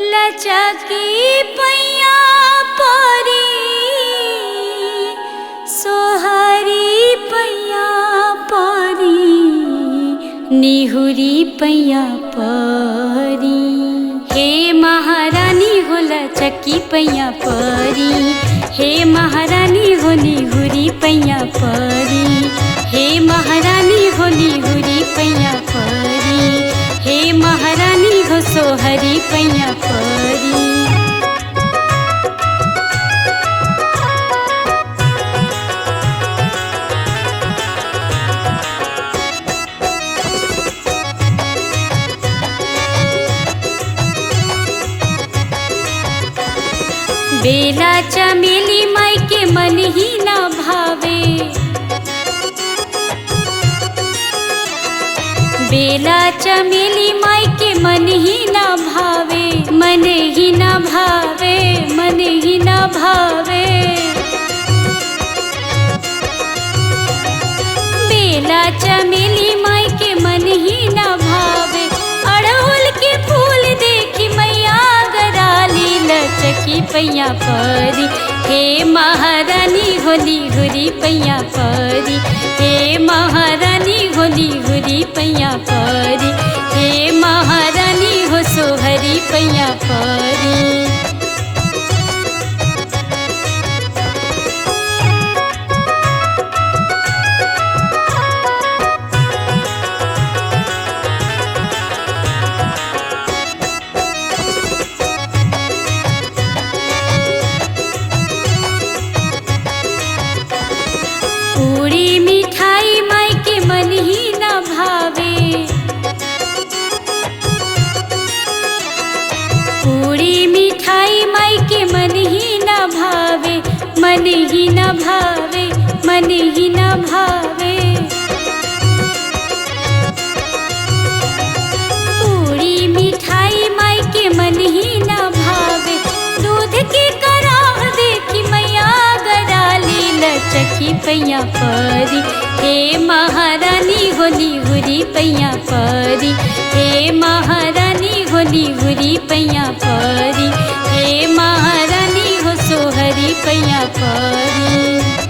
लचकी पैया परी सोहरी पैया परी निहुरी पैया परी। हे महारानी हो लचकी पैया परी, हे महारानी हो निहुरी पैया परी, हे महारानी हो निहुरी पैया परी, हे महारानी हो सोहरी पैया परी। बेला चमेली माई के मन ही ना भावे, बेला चमेली माई के मन ही ना भावे, मन ही ना भावे, मन ही ना भावे। बेला चमेली माई के मन ही ना भावे, अड़हुल के फूल देखी मैया गराली लचकी पैया परी। हे महारानी हो निहुरी पैया परी, हे महारानी हो निहुरी पैया परी, हे महारानी हो सोहरी पैया परी। पूरी मिठाई माई के मन ही ना भावे, पूरी मिठाई माई के मन ही ना भावे, मन ही ना भावे, मन ही ना भावे। पूरी मिठाई माई के मन ही ना भावे, दूध की कराह देखी मैया गराली लचकी पैया परी। हे महारानी हो निहुरी पैया परी, हे महारानी हो निहुरी पैया परी, हे महारानी हो सोहरी पैया परी।